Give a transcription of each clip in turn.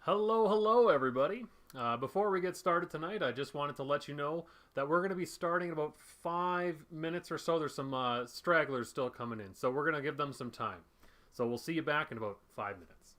Hello, hello, everybody. Before we get started tonight, I just wanted to let you know that we're going to be starting in about 5 minutes or so. There's some stragglers still coming in, so we're going to give them some time. So we'll see you back in about 5 minutes.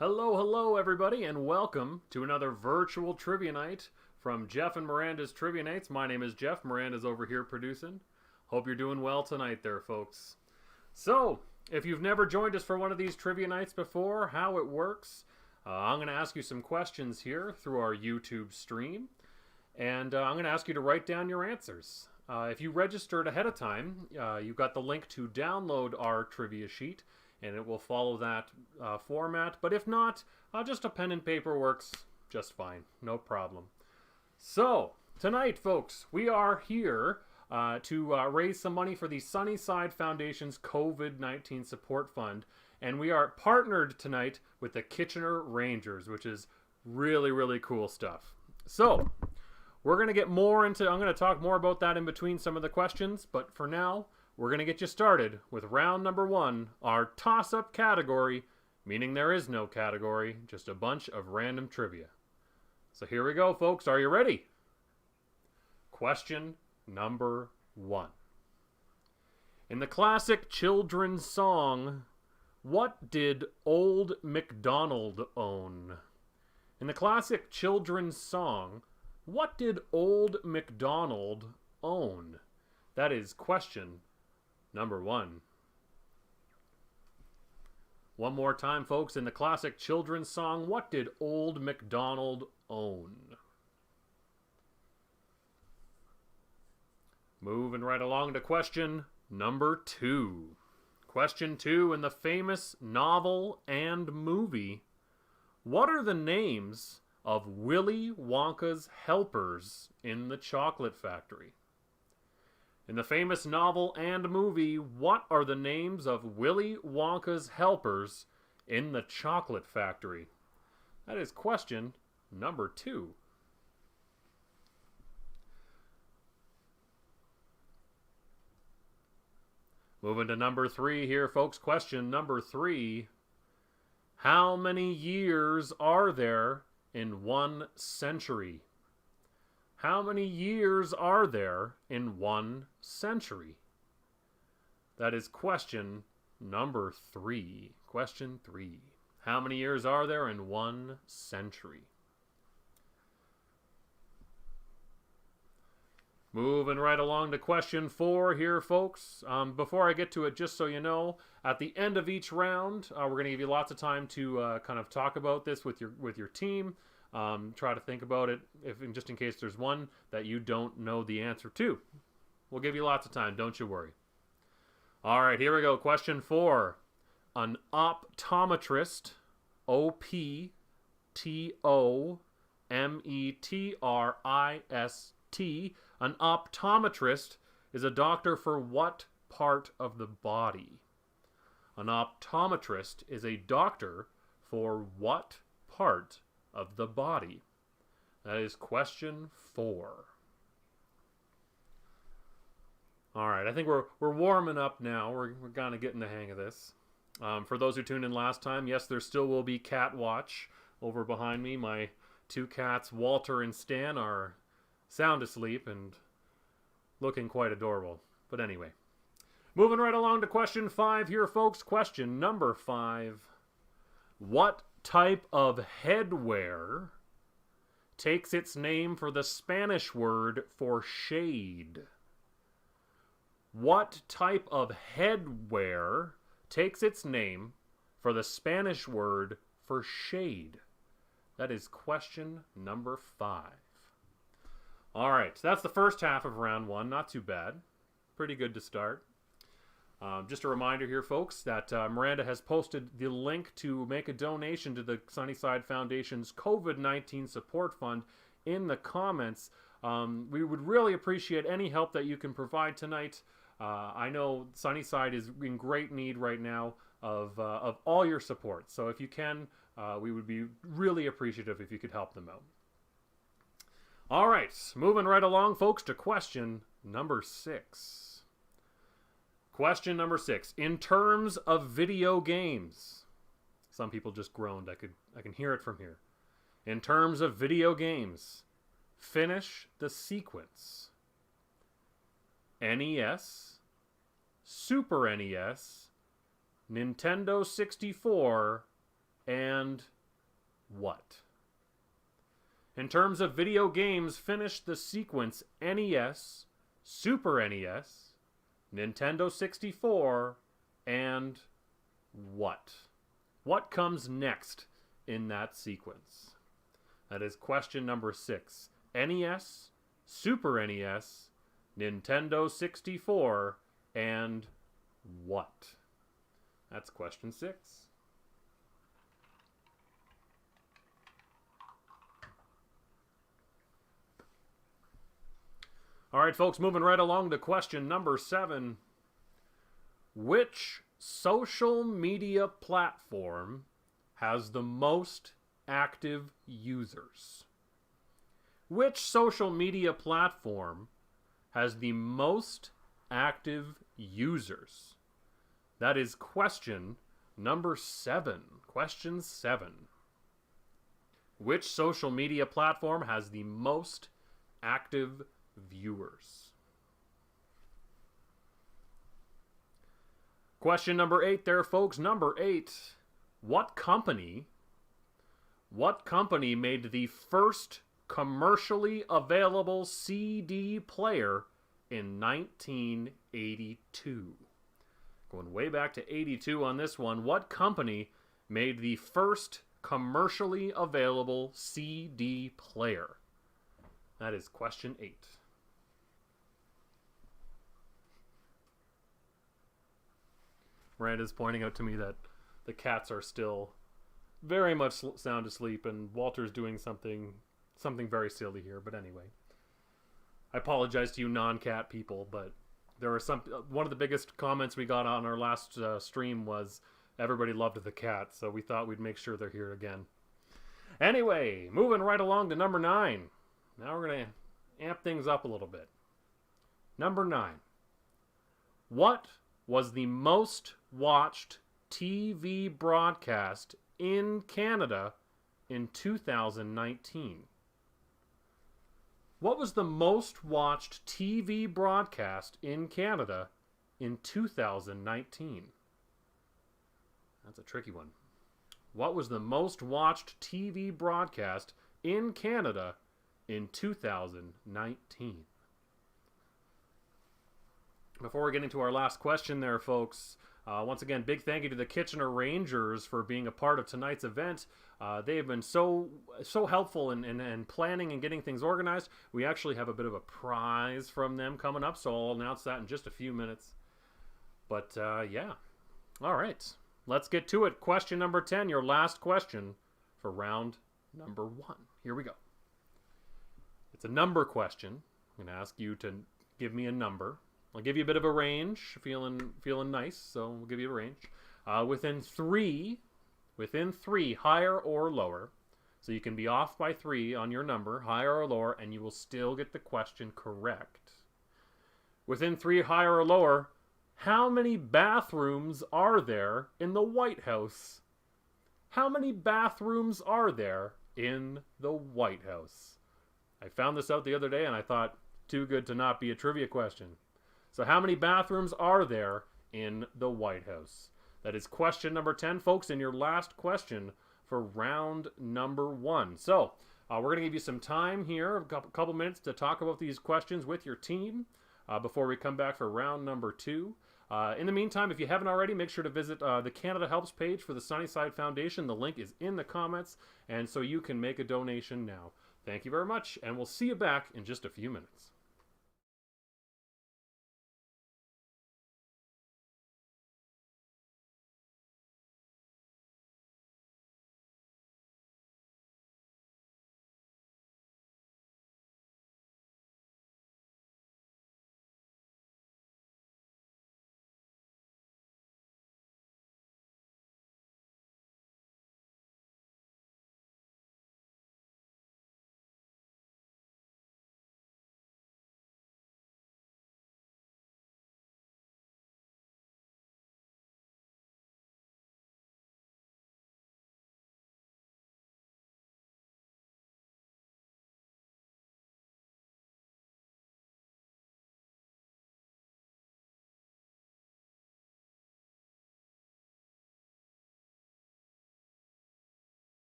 Hello, hello, everybody, and welcome to another virtual trivia night from Jeff and Miranda's Trivia Nights. My name is Jeff. Miranda's over here producing. Hope you're doing well tonight there, folks. So, if you've never joined us for one of these trivia nights before, how it works, I'm going to ask you some questions here through our YouTube stream, and I'm going to ask you to write down your answers. If you registered ahead of time, you've got the link to download our trivia sheet and it will follow that format. But if not, just a pen and paper works just fine. No problem. So, tonight, folks, we are here to raise some money for the Sunnyside Foundation's COVID-19 Support Fund. And we are partnered tonight with the Kitchener Rangers, which is really, really cool stuff. So, we're going to get more into, I'm going to talk more about that in between some of the questions. But for now, we're going to get you started with round number 1, our toss-up category, meaning there is no category, just a bunch of random trivia. So here we go, folks. Are you ready? Question number 1. In the classic children's song, what did Old MacDonald own? In the classic children's song, what did Old MacDonald own? That is question number 1. One more time, folks. In the classic children's song, what did Old MacDonald own? Moving right along to question number 2. Question 2, in the famous novel and movie, what are the names of Willy Wonka's helpers in the chocolate factory? In the famous novel and movie, what are the names of Willy Wonka's helpers in the chocolate factory? That is question number 2. Moving to number 3 here, folks. Question number 3. How many years are there in 1 century? How many years are there in 1 century? That is question number 3. Question 3. How many years are there in 1 century? Moving right along to question 4 here, folks. Before I get to it, just so you know, at the end of each round, we're going to give you lots of time to kind of talk about this with your team. Try to think about it, just in case there's one that you don't know the answer to. We'll give you lots of time, don't you worry. All right, here we go. Question 4. An optometrist, O-P-T-O-M-E-T-R-I-S-T, an optometrist is a doctor for what part of the body? An optometrist is a doctor for what part of the body? That is question 4. All right, I think we're warming up now. We're kind of getting the hang of this. For those who tuned in last time, yes, there still will be cat watch over behind me. My 2 cats, Walter and Stan, are sound asleep and looking quite adorable. But anyway, moving right along to question 5 here, folks. Question number 5. What type of headwear takes its name for the Spanish word for shade? What type of headwear takes its name for the Spanish word for shade? That is question number 5. All right, so that's the first half of round 1. Not too bad. Pretty good to start. Just a reminder here, folks, that Miranda has posted the link to make a donation to the Sunnyside Foundation's COVID-19 Support Fund in the comments. We would really appreciate any help that you can provide tonight. I know Sunnyside is in great need right now of all your support. So if you can, we would be really appreciative if you could help them out. All right, moving right along, folks, to question number 6. Question number 6. In terms of video games, some people just groaned. I can hear it from here. In terms of video games, finish the sequence. NES, Super NES, Nintendo 64, and what? In terms of video games, finish the sequence NES, Super NES, Nintendo 64, and what? What comes next in that sequence? That is question number 6. NES, Super NES, Nintendo 64, and what? That's question 6. All right, folks, moving right along to question number 7. Which social media platform has the most active users? Which social media platform has the most active users? That is question number 7. Question 7. Which social media platform has the most active viewers? Question number 8 there, folks. Number 8. What company made the first commercially available CD player in 1982? Going way back to 82 on this one. What company made the first commercially available CD player? That is question 8. Miranda's pointing out to me that the cats are still very much sound asleep, and Walter's doing something very silly here. But anyway, I apologize to you non-cat people, but there were one of the biggest comments we got on our last stream was everybody loved the cat, so we thought we'd make sure they're here again. Anyway, moving right along to number 9. Now we're going to amp things up a little bit. Number 9. What was the most watched TV broadcast in Canada in 2019? What was the most watched TV broadcast in Canada in 2019? That's a tricky one. What was the most watched TV broadcast in Canada in 2019? Before we get into our last question there, folks, once again, big thank you to the Kitchener Rangers for being a part of tonight's event. They have been so helpful in planning and getting things organized. We actually have a bit of a prize from them coming up, so I'll announce that in just a few minutes. But, yeah. All right. Let's get to it. Question number 10, your last question for round number 1. Here we go. It's a number question. I'm going to ask you to give me a number. I'll give you a bit of a range. Feeling nice, so we'll give you a range. Within three, higher or lower. So you can be off by 3 on your number, higher or lower, and you will still get the question correct. Within 3, higher or lower, how many bathrooms are there in the White House? How many bathrooms are there in the White House? I found this out the other day, and I thought, too good to not be a trivia question. So how many bathrooms are there in the White House? That is question number 10, folks, and your last question for round number 1. So we're going to give you some time here, a couple minutes to talk about these questions with your team before we come back for round number 2. In the meantime, if you haven't already, make sure to visit the Canada Helps page for the Sunnyside Foundation. The link is in the comments, and so you can make a donation now. Thank you very much, and we'll see you back in just a few minutes.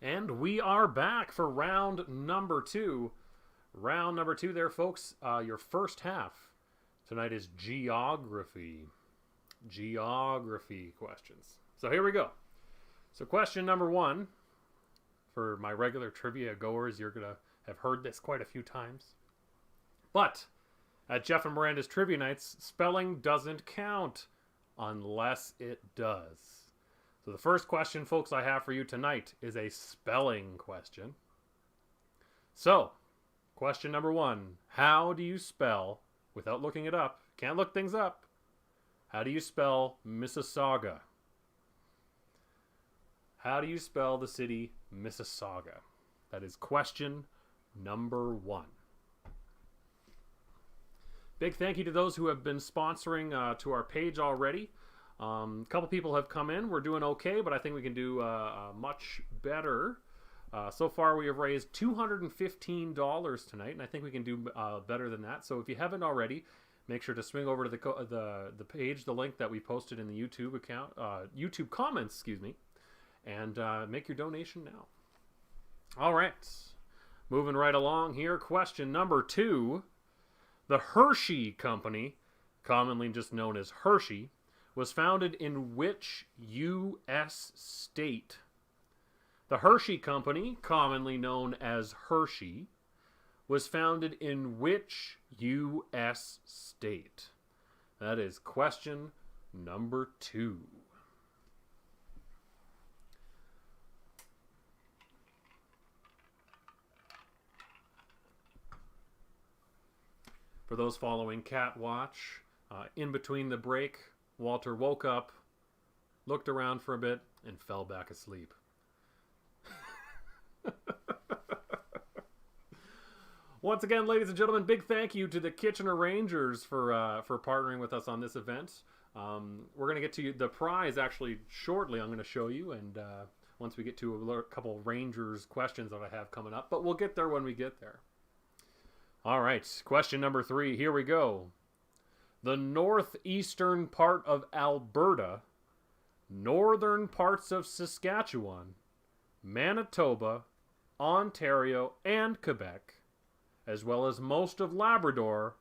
And we are back for round number 2. Round number 2 there, folks. Your first half tonight is geography. Geography questions. So here we go. So question number 1. For my regular trivia goers, you're going to have heard this quite a few times. But at Jeff and Miranda's Trivia Nights, spelling doesn't count unless it does. So the first question, folks, I have for you tonight is a spelling question. So, question number 1. How do you spell, without looking it up, can't look things up, how do you spell Mississauga? How do you spell the city Mississauga? That is question number 1. Big thank you to those who have been sponsoring to our page already. A couple people have come in. We're doing okay, but I think we can do much better. So far, we have raised $215 tonight, and I think we can do better than that. So if you haven't already, make sure to swing over to the page, the link that we posted in the YouTube account, YouTube comments, excuse me, and make your donation now. All right, moving right along here. Question number 2: the Hershey Company, commonly just known as Hershey, was founded in which U.S. state? The Hershey Company, commonly known as Hershey, was founded in which U.S. state? That is question number 2. For those following Cat Watch, in between the break, Walter woke up, looked around for a bit, and fell back asleep. Once again, ladies and gentlemen, big thank you to the Kitchener Rangers for partnering with us on this event. We're going to get to the prize actually shortly. I'm going to show you, and once we get to a couple Rangers questions that I have coming up, but we'll get there when we get there. All right, question number 3. Here we go. The northeastern part of Alberta, northern parts of Saskatchewan, Manitoba, Ontario, and Quebec, as well as most of Labrador,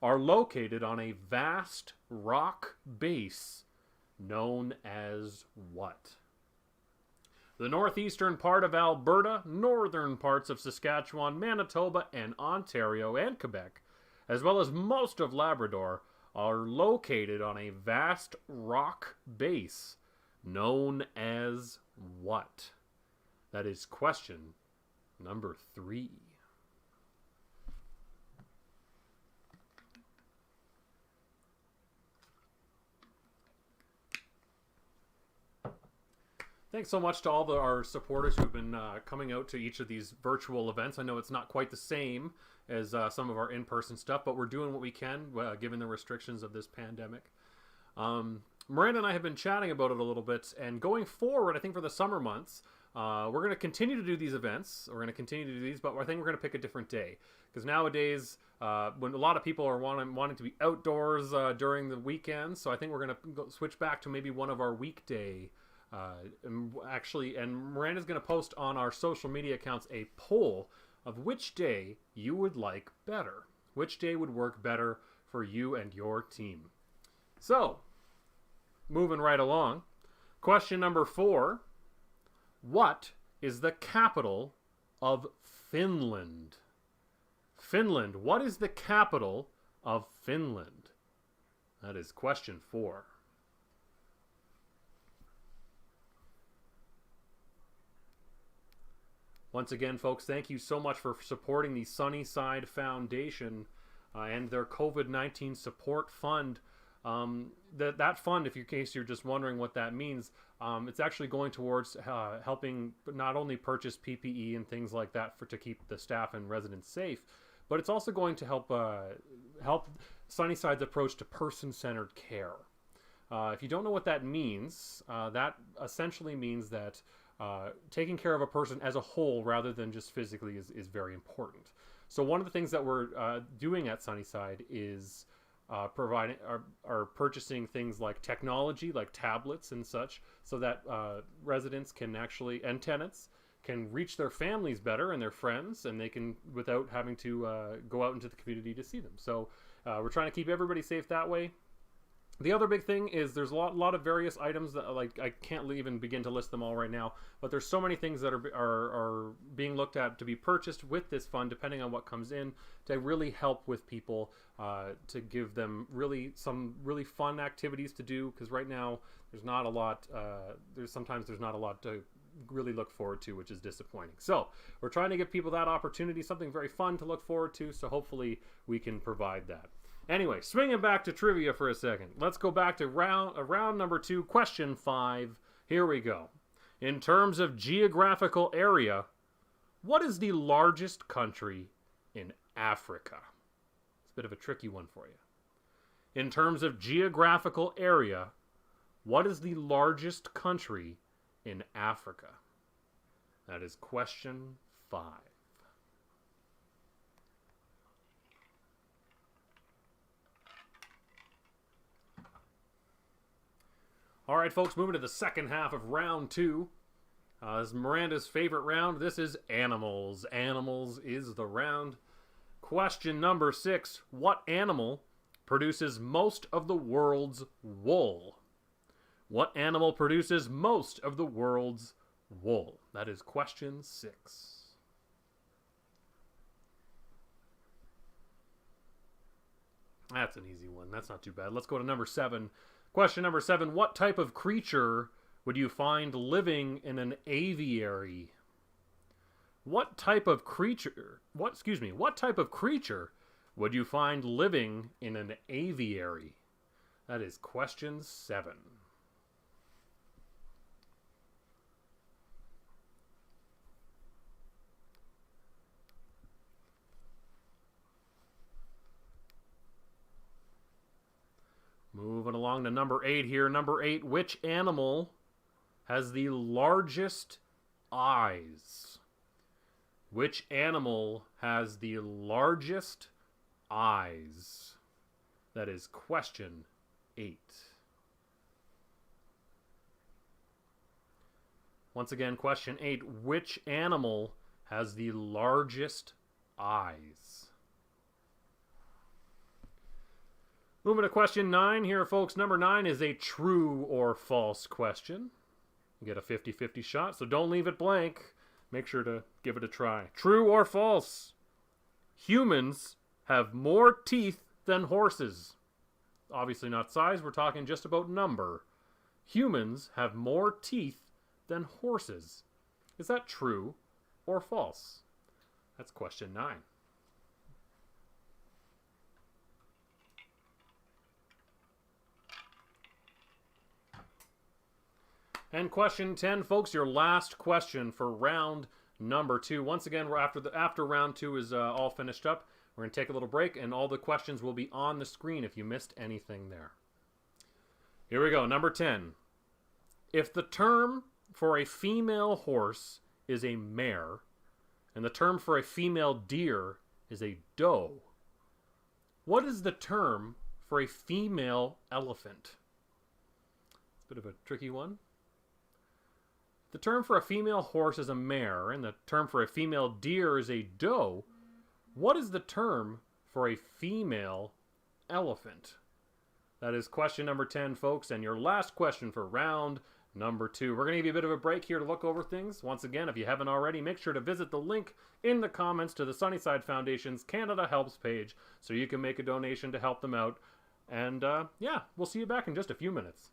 are located on a vast rock base known as what? The northeastern part of Alberta, northern parts of Saskatchewan, Manitoba, and Ontario, and Quebec, as well as most of Labrador, are located on a vast rock base known as what? That is question number 3. Thanks so much to all our supporters who've been coming out to each of these virtual events. I know it's not quite the same as some of our in-person stuff, but we're doing what we can given the restrictions of this pandemic. Miranda and I have been chatting about it a little bit, and going forward, I think for the summer months, we're going to continue to do these events. We're going to continue to do these, but I think we're going to pick a different day. Because nowadays, when a lot of people are wanting to be outdoors during the weekends, so I think we're going to switch back to maybe one of our weekday and Miranda's going to post on our social media accounts a poll of which day you would like better. Which day would work better for you and your team. So, moving right along. Question number 4. What is the capital of Finland? Finland. What is the capital of Finland? That is question 4. Once again, folks, thank you so much for supporting the Sunnyside Foundation and their COVID-19 support fund. That fund, in case you're just wondering what that means, it's actually going towards helping not only purchase PPE and things like that to keep the staff and residents safe, but it's also going to help Sunnyside's approach to person-centered care. If you don't know what that means, that essentially means that taking care of a person as a whole rather than just physically is very important. So one of the things that we're doing at Sunnyside is purchasing things like technology, like tablets and such, so that residents can actually, and tenants, can reach their families better and their friends, and they can without having to go out into the community to see them. So we're trying to keep everybody safe that way. The other big thing is there's a lot of various items that, like, I can't even begin to list them all right now, but there's so many things that are being looked at to be purchased with this fund, depending on what comes in, to really help with people, to give them some really fun activities to do, because right now there's not a lot. Sometimes there's not a lot to really look forward to, which is disappointing. So we're trying to give people that opportunity, something very fun to look forward to. So hopefully we can provide that. Anyway, swinging back to trivia for a second. Let's go back to round number 2, question 5. Here we go. In terms of geographical area, what is the largest country in Africa? It's a bit of a tricky one for you. In terms of geographical area, what is the largest country in Africa? That is question 5. All right, folks, moving to the second half of round 2. This is Miranda's favorite round. This is animals. Animals is the round. Question number 6. What animal produces most of the world's wool? What animal produces most of the world's wool? That is question 6. That's an easy one. That's not too bad. Let's go to number 7. Question number 7. What type of creature would you find living in an aviary? What type of creature would you find living in an aviary? That is question 7. Moving along to number 8 here. Number 8, which animal has the largest eyes? Which animal has the largest eyes? That is question 8. Once again, question 8, which animal has the largest eyes? Moving to question 9 here, folks. Number 9 is a true or false question. You get a 50-50 shot, so don't leave it blank. Make sure to give it a try. True or false? Humans have more teeth than horses. Obviously not size, we're talking just about number. Humans have more teeth than horses. Is that true or false? That's question 9. And question 10, folks, your last question for round number 2. Once again, we're after round 2 is all finished up, we're going to take a little break, and all the questions will be on the screen if you missed anything there. Here we go, number 10. If the term for a female horse is a mare, and the term for a female deer is a doe, what is the term for a female elephant? It's a bit of a tricky one. The term for a female horse is a mare, and the term for a female deer is a doe. What is the term for a female elephant? That is question number 10, folks, and your last question for round number 2. We're going to give you a bit of a break here to look over things. Once again, if you haven't already, make sure to visit the link in the comments to the Sunnyside Foundation's Canada Helps page so you can make a donation to help them out. And yeah, we'll see you back in just a few minutes.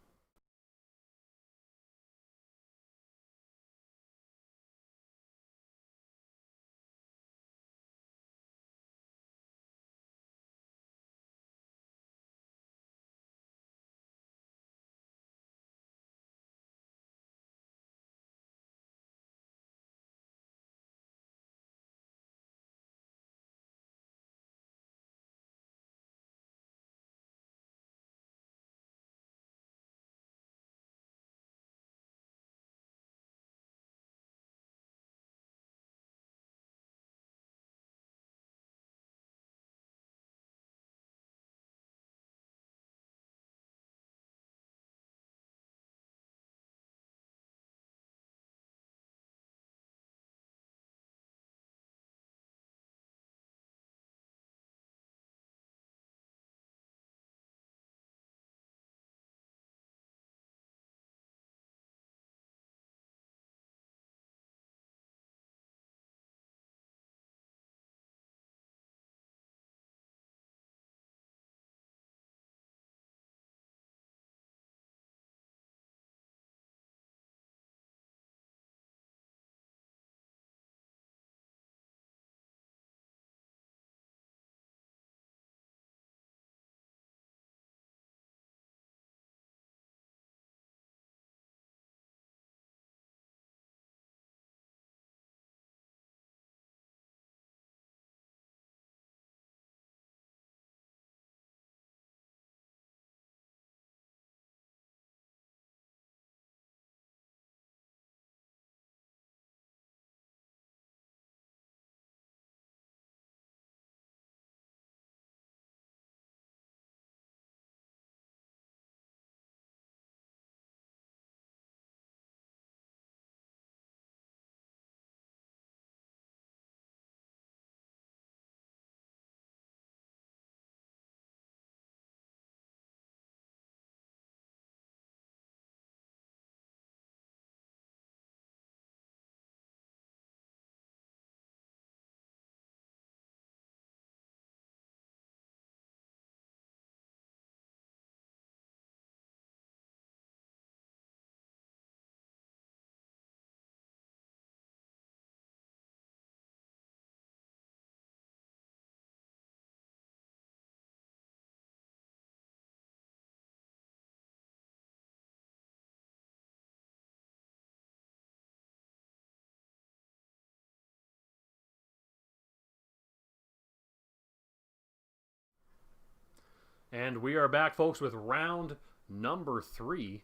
And we are back, folks, with round number 3.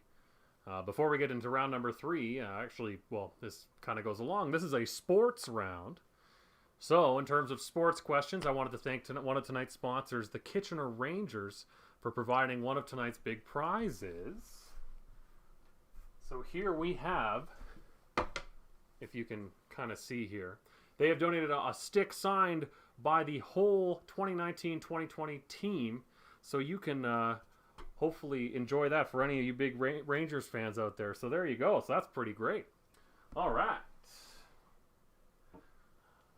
Before we get into round number 3, this kind of goes along. This is a sports round. So, in terms of sports questions, I wanted to thank one of tonight's sponsors, the Kitchener Rangers, for providing one of tonight's big prizes. So here we have, if you can kind of see here, they have donated a stick signed by the whole 2019-2020 team. So you can hopefully enjoy that for any of you big Rangers fans out there. So there you go. So that's pretty great. All right.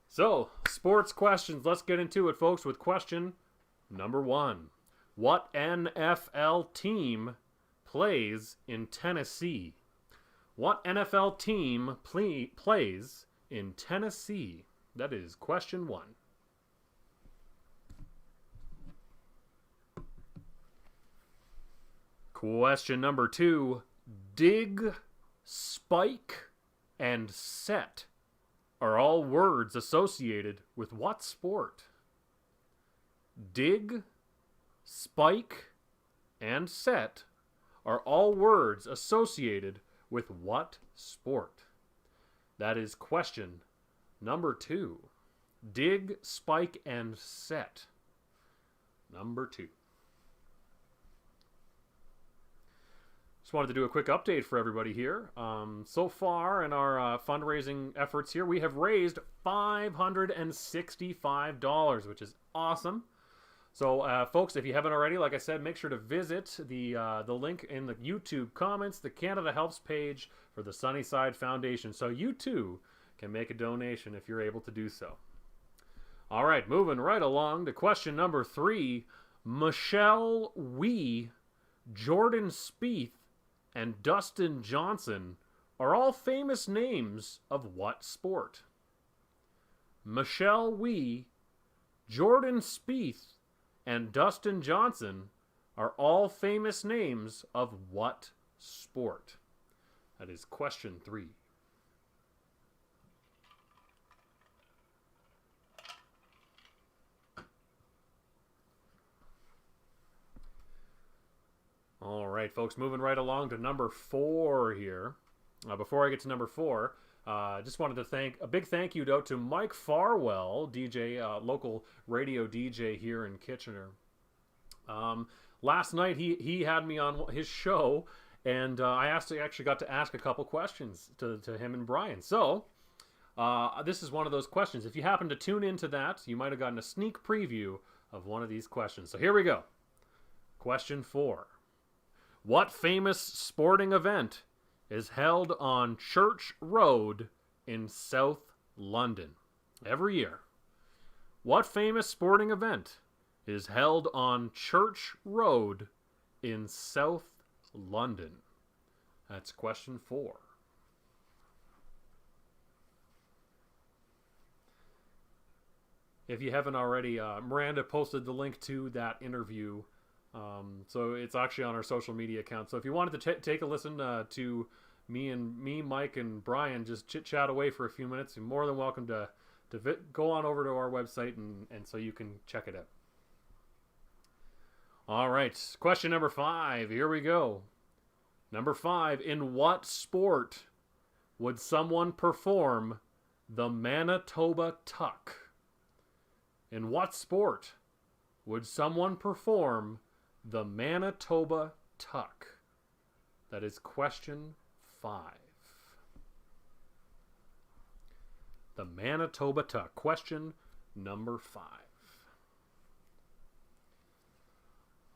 So, sports questions. Let's get into it, folks, with question number 1. What NFL team plays in Tennessee? What NFL team plays in Tennessee? That is question 1. Question number 2. Dig, spike, and set are all words associated with what sport? Dig, spike, and set are all words associated with what sport? That is question number 2. Dig, spike, and set. Number 2. Just wanted to do a quick update for everybody here. So far in our fundraising efforts here, we have raised $565, which is awesome. So, folks, if you haven't already, like I said, make sure to visit the link in the YouTube comments, the Canada Helps page for the Sunnyside Foundation, so you too can make a donation if you're able to do so. All right, moving right along to question number 3. Michelle Wee, Jordan Spieth, and Dustin Johnson are all famous names of what sport? Michelle Wee, Jordan Spieth, and Dustin Johnson are all famous names of what sport? That is question 3. All right, folks, moving right along to number 4 here. Before I get to number 4, just wanted to thank a big thank you to Mike Farwell, DJ, local radio DJ here in Kitchener. Last night he had me on his show, and I actually got to ask a couple questions to him and Brian. So this is one of those questions. If you happen to tune into that, you might have gotten a sneak preview of one of these questions. So here we go. Question 4. What famous sporting event is held on Church Road in South London every year? What famous sporting event is held on Church Road in South London? That's question 4. If you haven't already, Miranda posted the link to that interview. So it's actually on our social media account. So if you wanted to take a listen to me, Mike, and Brian just chit-chat away for a few minutes, you're more than welcome to go on over to our website and so you can check it out. All right, question number 5. Here we go. Number 5. In what sport would someone perform the Manitoba Tuck? In what sport would someone perform the Manitoba Tuck? That is question 5. The Manitoba Tuck. Question number 5.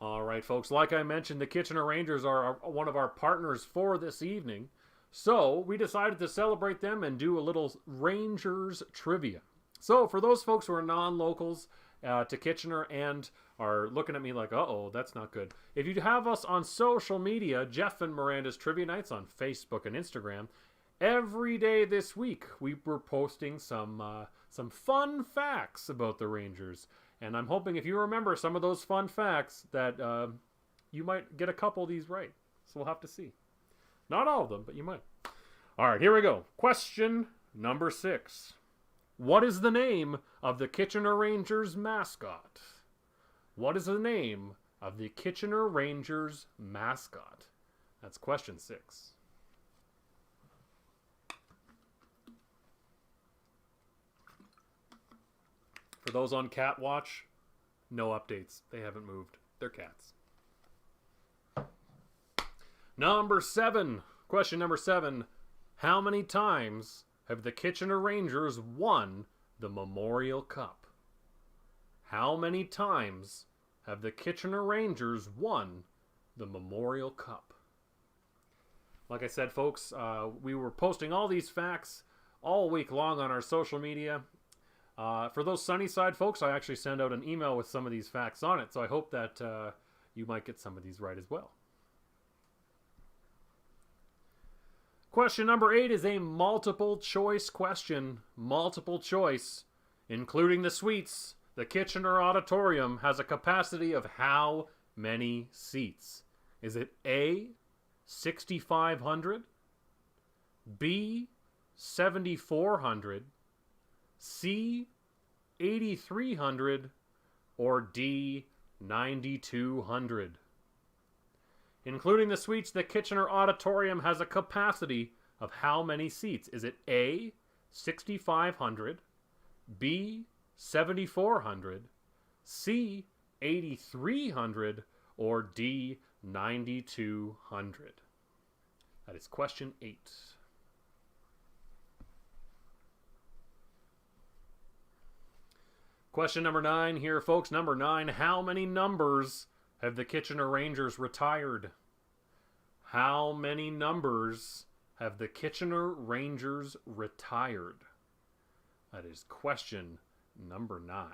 All right, folks. Like I mentioned, the Kitchener Rangers are one of our partners for this evening. So we decided to celebrate them and do a little Rangers trivia. So for those folks who are non-locals to Kitchener and are looking at me like, uh-oh, that's not good. If you have us on social media, Jeff and Miranda's Trivia Nights on Facebook and Instagram, every day this week we were posting some fun facts about the Rangers. And I'm hoping if you remember some of those fun facts that you might get a couple of these right. So we'll have to see. Not all of them, but you might. All right, here we go. Question number 6. What is the name of the Kitchener Rangers mascot? What is the name of the Kitchener Rangers mascot? That's question 6. For those on Cat Watch, no updates. They haven't moved. They're cats. Number 7. Question number 7. How many times have the Kitchener Rangers won the Memorial Cup? How many times have the Kitchener Rangers won the Memorial Cup? Like I said, folks, we were posting all these facts all week long on our social media. For those Sunnyside folks, I actually send out an email with some of these facts on it, so I hope that you might get some of these right as well. Question number 8 is a multiple choice question. Multiple choice. Including the suites, the Kitchener Auditorium has a capacity of how many seats? Is it A, 6,500, B, 7,400, C, 8,300, or D, 9,200? Including the suites, the Kitchener Auditorium has a capacity of how many seats? Is it A, 6,500, B, 7,400, C, 8,300, or D, 9,200? That is question 8. Question number 9 here, folks. Number 9. How many numbers have the Kitchener Rangers retired? How many numbers have the Kitchener Rangers retired? That is question number 9.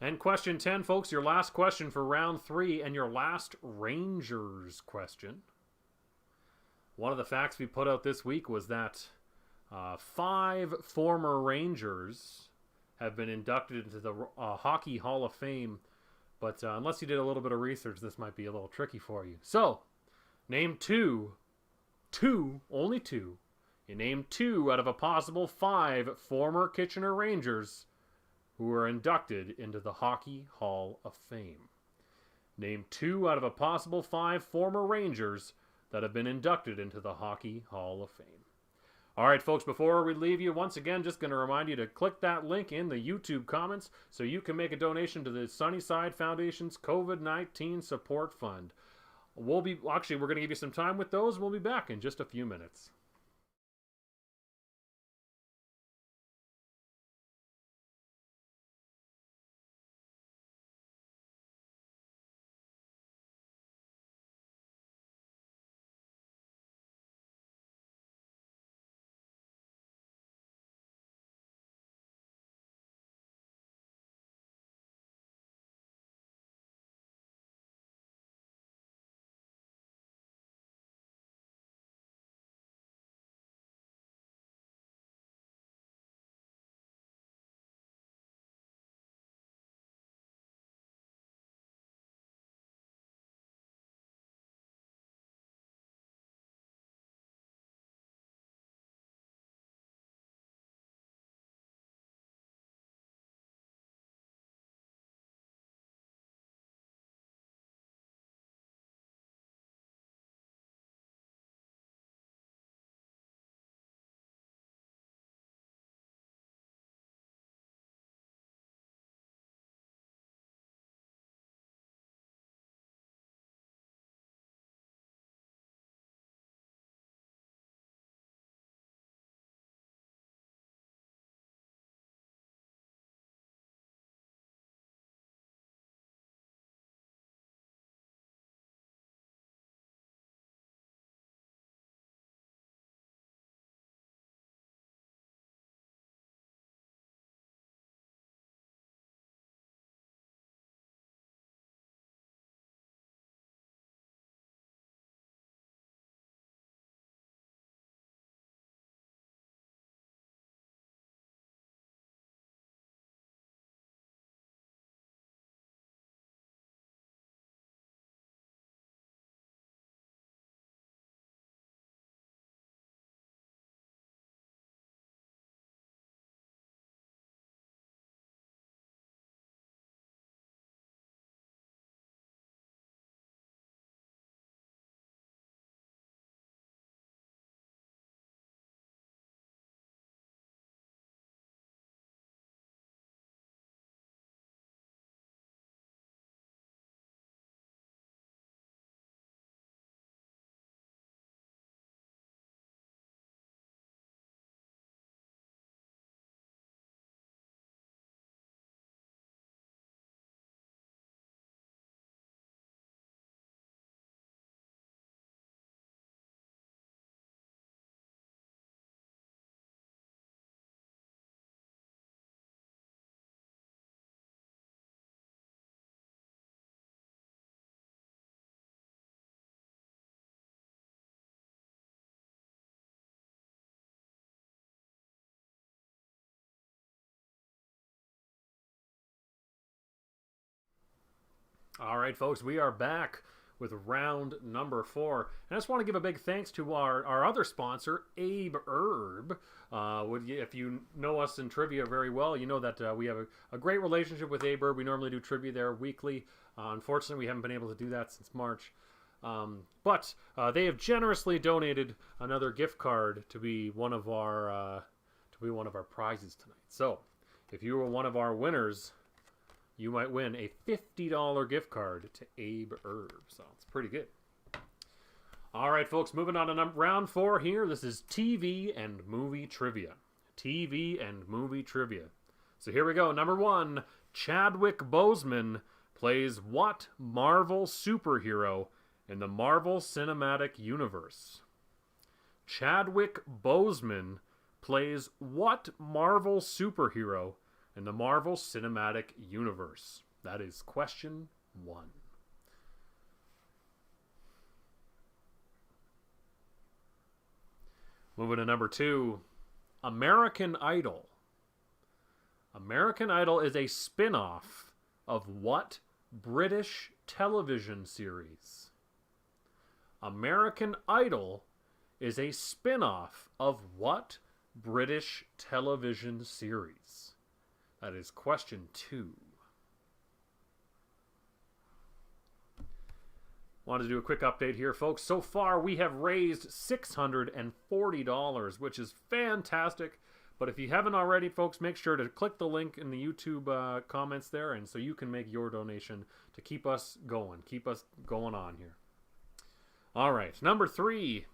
And question 10, folks, your last question for round 3 and your last Rangers question. One of the facts we put out this week was that 5 former Rangers have been inducted into the Hockey Hall of Fame. But unless you did a little bit of research, this might be a little tricky for you. So, name only two. You name 2 out of a possible 5 former Kitchener Rangers who were inducted into the Hockey Hall of Fame. Name 2 out of a possible 5 former Rangers that have been inducted into the Hockey Hall of Fame. All right, folks, before we leave you, once again, just going to remind you to click that link in the YouTube comments so you can make a donation to the Sunnyside Foundation's COVID-19 Support Fund. We're going to give you some time with those. We'll be back in just a few minutes. All right, folks, we are back with round number 4. And I just want to give a big thanks to our other sponsor, Abe Herb. If you know us in trivia very well, you know that we have a great relationship with Abe Herb. We normally do trivia there weekly. Unfortunately, we haven't been able to do that since March. But they have generously donated another gift card to be one of our prizes tonight. So, if you were one of our winners, you might win a $50 gift card to Abe Herb. So it's pretty good. All right, folks, moving on to round 4 here. This is TV and movie trivia. TV and movie trivia. So here we go. Number 1, Chadwick Boseman plays what Marvel superhero in the Marvel Cinematic Universe? Chadwick Boseman plays what Marvel superhero in the Marvel Cinematic Universe? That is question 1. Moving to number 2, American Idol. American Idol is a spin-off of what British television series? American Idol is a spin-off of what British television series? That is question 2. Wanted to do a quick update here, folks. So far, we have raised $640, which is fantastic. But if you haven't already, folks, make sure to click the link in the YouTube comments there, and so you can make your donation to keep us going on here. All right, number 3.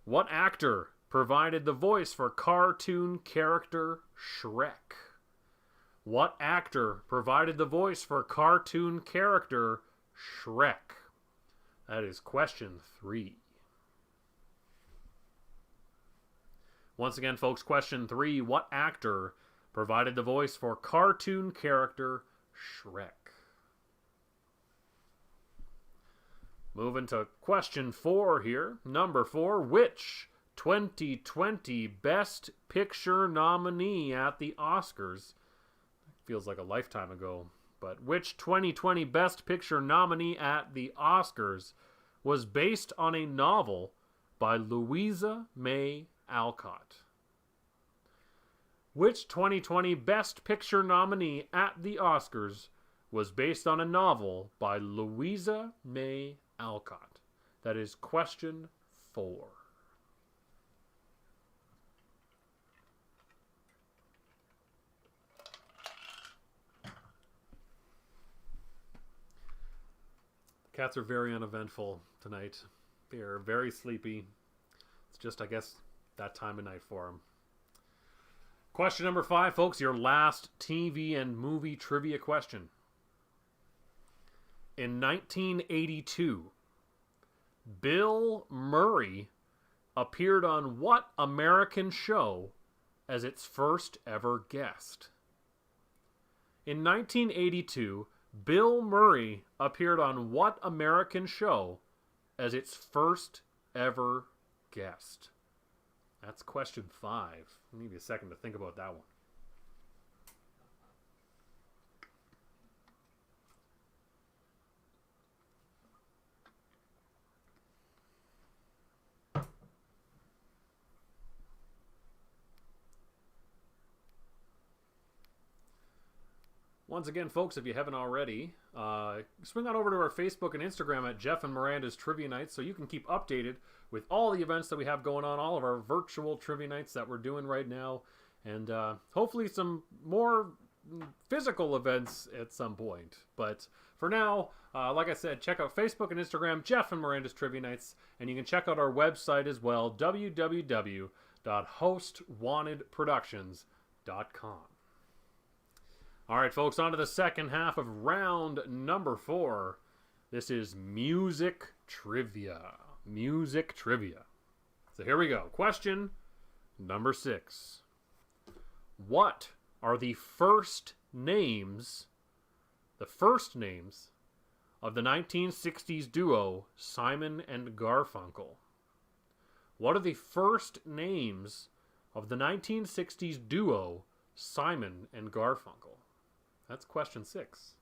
What actor provided the voice for cartoon character Shrek? What actor provided the voice for cartoon character Shrek? That is question 3. Once again, folks, question 3. What actor provided the voice for cartoon character Shrek? Moving to question 4 here. Number 4. Which 2020 Best Picture nominee at the Oscars? Feels like a lifetime ago. But which 2020 Best Picture nominee at the Oscars was based on a novel by Louisa May Alcott? Which 2020 Best Picture nominee at the Oscars was based on a novel by Louisa May Alcott? That is question 4. Cats are very uneventful tonight. They are very sleepy. It's just, I guess, that time of night for them. Question number 5, folks, your last TV and movie trivia question. In 1982, Bill Murray appeared on what American show as its first ever guest? In 1982, Bill Murray appeared on what American show as its first ever guest? That's question 5. I'll give you a second to think about that one. Once again, folks, if you haven't already, swing on over to our Facebook and Instagram at Jeff and Miranda's Trivia Nights so you can keep updated with all the events that we have going on, all of our virtual trivia nights that we're doing right now, and hopefully some more physical events at some point. But for now, like I said, check out Facebook and Instagram, Jeff and Miranda's Trivia Nights, and you can check out our website as well, www.hostwantedproductions.com. All right, folks, on to the second half of round number 4. This is music trivia. Music trivia. So here we go. Question number 6. What are the first names of the 1960s duo Simon and Garfunkel? What are the first names of the 1960s duo Simon and Garfunkel? That's question 6.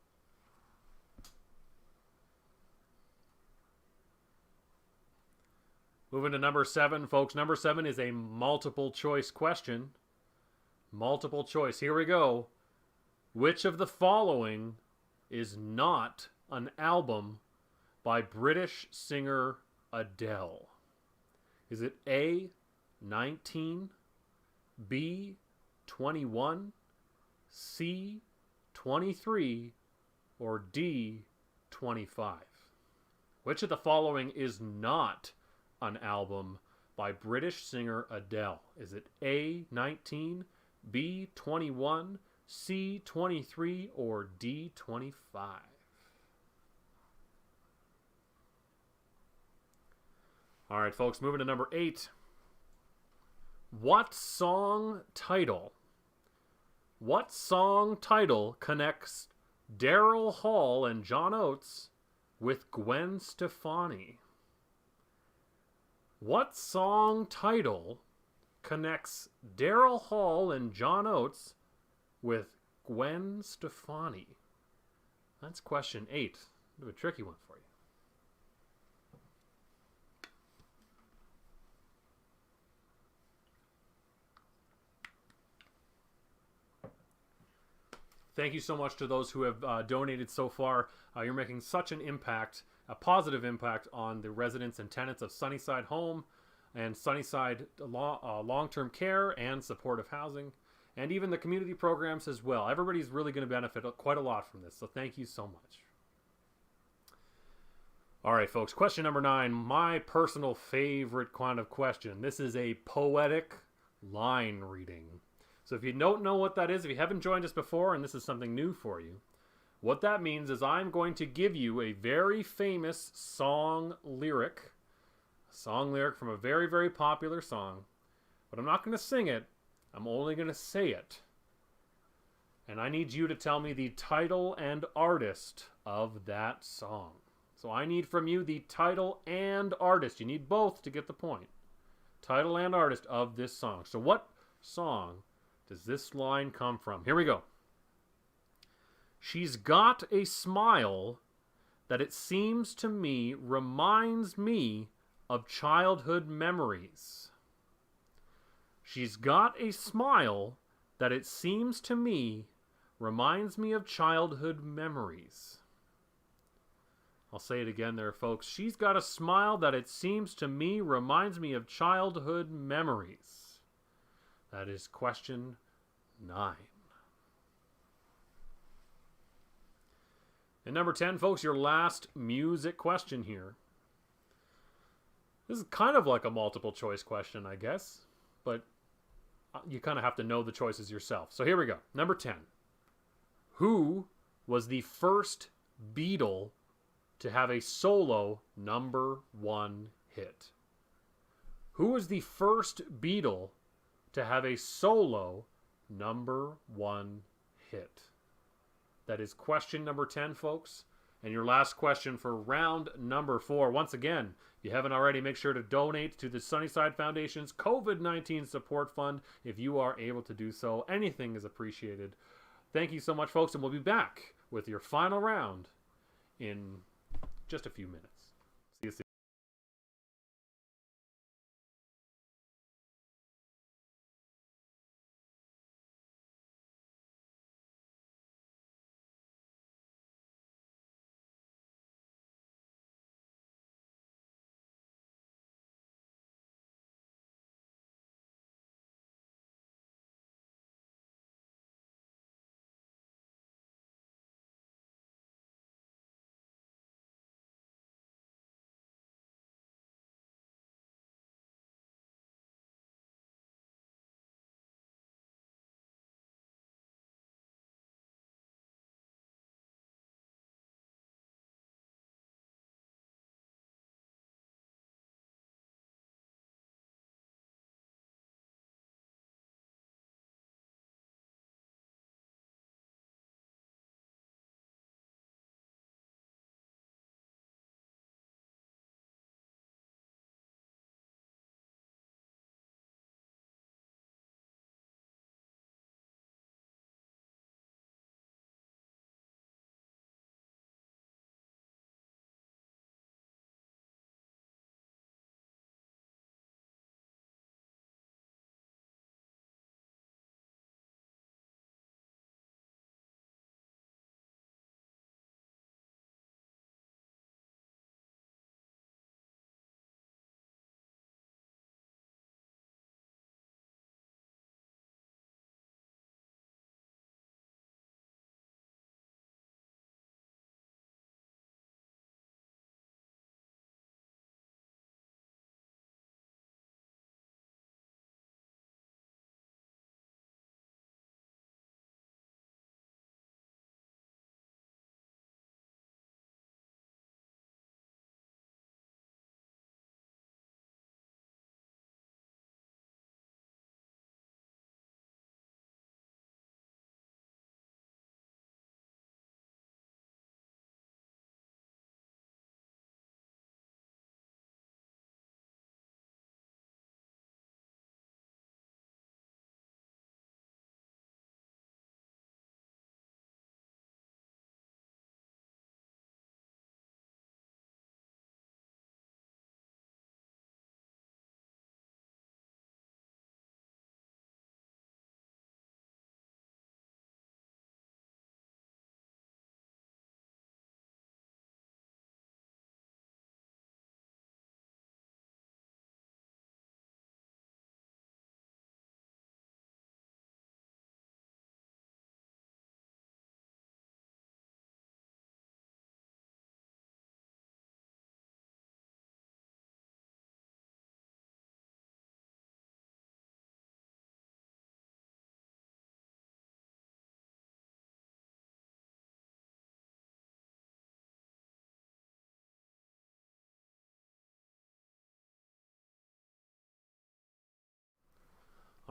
Moving to number 7, folks. Number 7 is a multiple choice question. Multiple choice. Here we go. Which of the following is not an album by British singer Adele? Is it A, 19, B, 21, C, 23, or D, 25? Which of the following is not an album by British singer Adele? Is it A, 19, B, 21, C, 23, or D, 25? All right, folks, moving to number 8. What song title connects Daryl Hall and John Oates with Gwen Stefani? What song title connects Daryl Hall and John Oates with Gwen Stefani? That's question 8. A tricky one for you. Thank you so much to those who have donated so far. You're making such an impact, a positive impact on the residents and tenants of Sunnyside Home and Sunnyside long-term care and supportive housing, and even the community programs as well. Everybody's really going to benefit quite a lot from this, so thank you so much. All right, folks, question number 9, my personal favorite kind of question. This is a poetic line reading. So if you don't know what that is, if you haven't joined us before and this is something new for you, what that means is I'm going to give you a very famous song lyric from a very, very popular song, but I'm not going to sing it. I'm only going to say it. And I need you to tell me the title and artist of that song. So I need from you the title and artist. You need both to get the point. Title and artist of this song. So what song does this line come from? Here we go. She's got a smile that it seems to me reminds me of childhood memories. She's got a smile that it seems to me reminds me of childhood memories. I'll say it again there, folks. She's got a smile that it seems to me reminds me of childhood memories. That is question 9. And number 10, folks, your last music question here. This is kind of like a multiple choice question, I guess, but you kind of have to know the choices yourself. So here we go. Number 10. Who was the first Beatle to have a solo #1 hit? Who was the first Beatle to have a solo #1 hit? That is question number 10, folks. And your last question for round number 4. Once again, if you haven't already, make sure to donate to the Sunnyside Foundation's COVID-19 Support Fund if you are able to do so. Anything is appreciated. Thank you so much, folks, and we'll be back with your final round in just a few minutes. See you soon.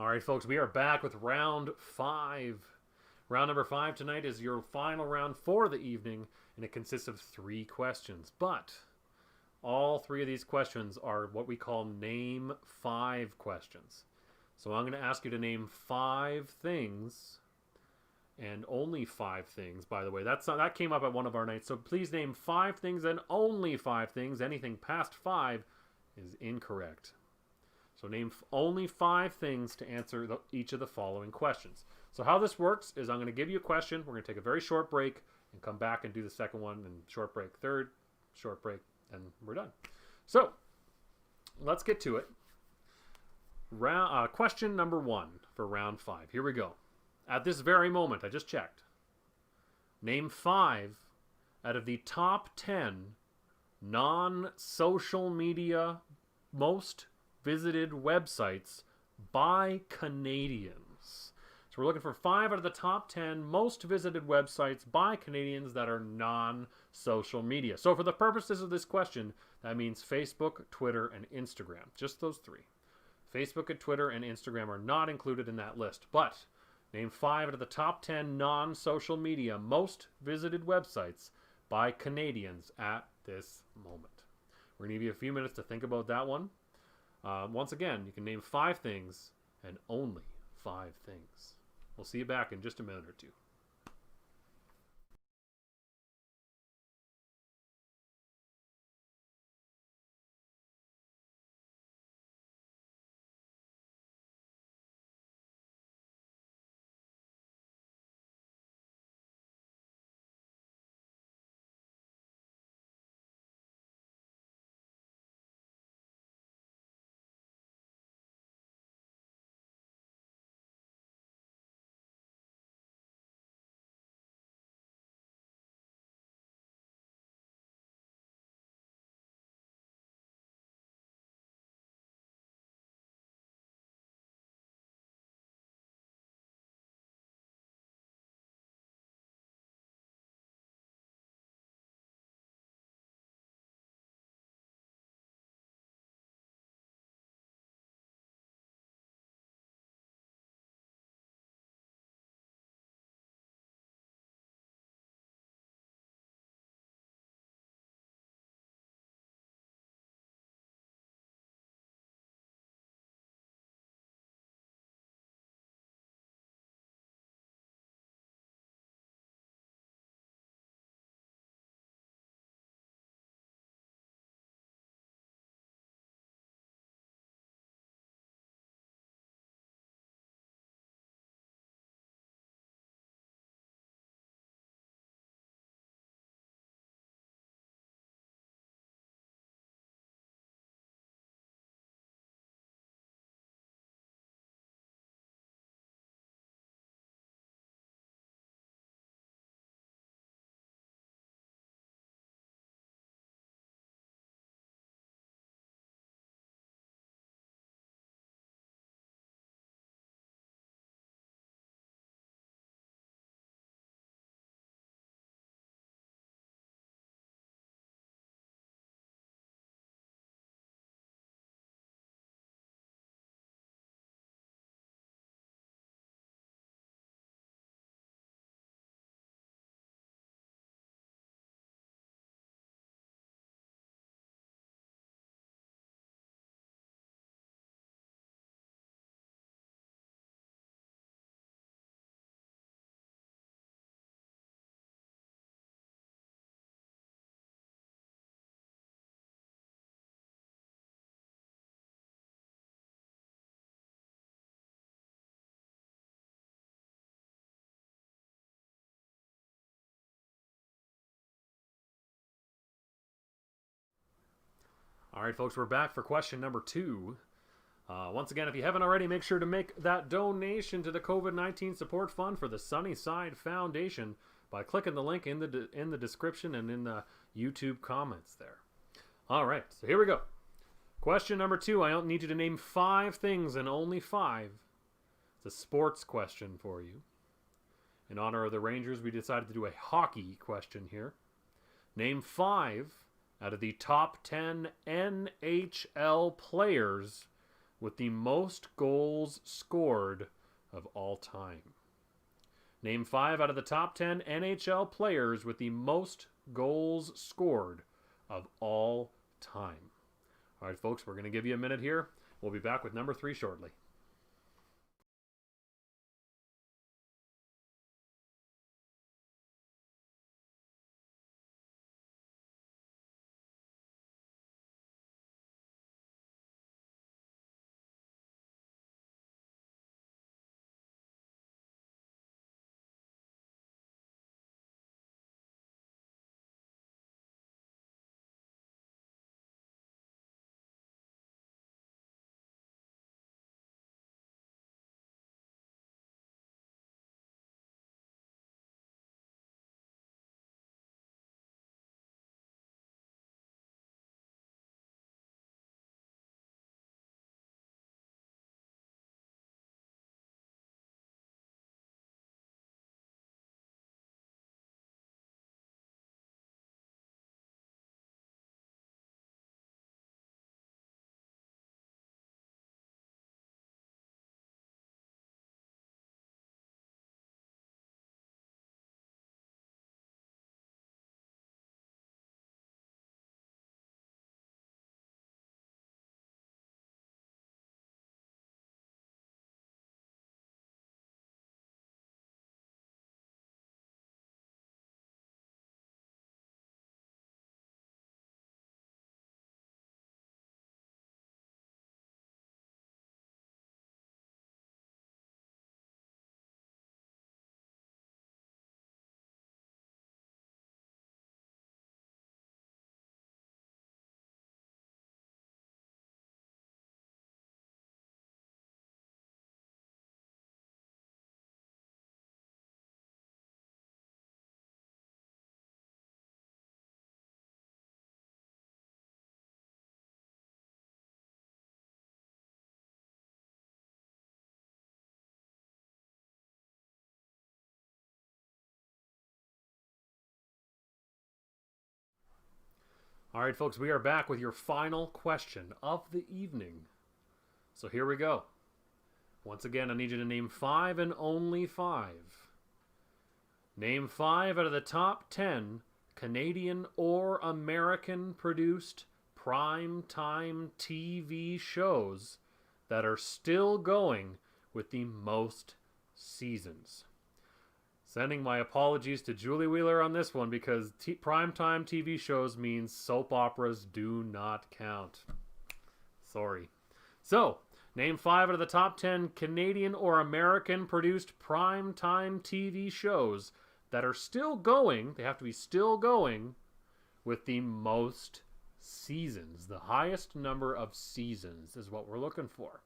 All right, folks, we are back with round 5. Round number 5 tonight is your final round for the evening, and it consists of 3 questions. But all 3 of these questions are what we call name 5 questions. So I'm going to ask you to name 5 things, and only 5 things, by the way. That came up at one of our nights. So please name 5 things and only 5 things. Anything past 5 is incorrect. So name only 5 things to answer each of the following questions. So how this works is I'm going to give you a question. We're going to take a very short break and come back and do the second one, and short break, third, short break, and we're done. So let's get to it. Question number 1 for round 5. Here we go. At this very moment, I just checked. Name 5 out of the top 10 non-social media most visited websites by Canadians. So we're looking for 5 out of the top 10 most visited websites by Canadians that are non-social media. So for the purposes of this question, that means Facebook, Twitter, and Instagram. Just those 3. Facebook and Twitter and Instagram are not included in that list. But name 5 out of the top 10 non-social media most visited websites by Canadians at this moment. We're going to give you a few minutes to think about that one. Once again, you can name 5 things and only 5 things. We'll see you back in just a minute or 2. All right, folks, we're back for question number 2. Once again, if you haven't already, make sure to make that donation to the COVID-19 Support Fund for the Sunnyside Foundation by clicking the link in the description and in the YouTube comments there. All right, so here we go. Question number 2. I don't need you to name 5 things and only 5. It's a sports question for you. In honor of the Rangers, we decided to do a hockey question here. Name 5 out of the top 10 NHL players with the most goals scored of all time. Name 5 out of the top 10 NHL players with the most goals scored of all time. All right, folks, we're going to give you a minute here. We'll be back with number 3 shortly. All right, folks, we are back with your final question of the evening. So here we go. Once again, I need you to name 5 and only 5. Name 5 out of the top 10 Canadian or American produced prime-time TV shows that are still going with the most seasons. Sending my apologies to Julie Wheeler on this one because primetime TV shows means soap operas do not count. Sorry. So, name 5 out of the top 10 Canadian or American produced primetime TV shows that are still going, they have to be still going, with the most seasons. The highest number of seasons is what we're looking for.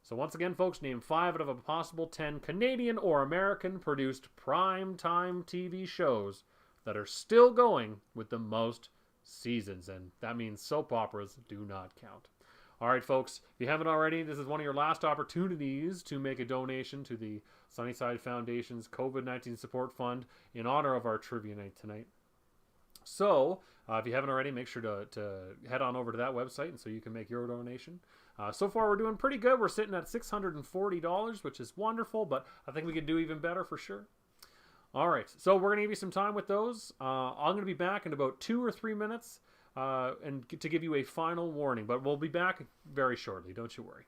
So once again, folks, name 5 out of a possible 10 Canadian or American produced prime-time TV shows that are still going with the most seasons. And that means soap operas do not count. All right, folks, if you haven't already, this is one of your last opportunities to make a donation to the Sunnyside Foundation's COVID-19 Support Fund in honor of our trivia night tonight. So, if you haven't already, make sure to head on over to that website and so you can make your donation. So far, we're doing pretty good. We're sitting at $640, which is wonderful, but I think we could do even better for sure. All right, so we're going to give you some time with those. I'm going to be back in about 2 or 3 minutes and to give you a final warning, but we'll be back very shortly. Don't you worry.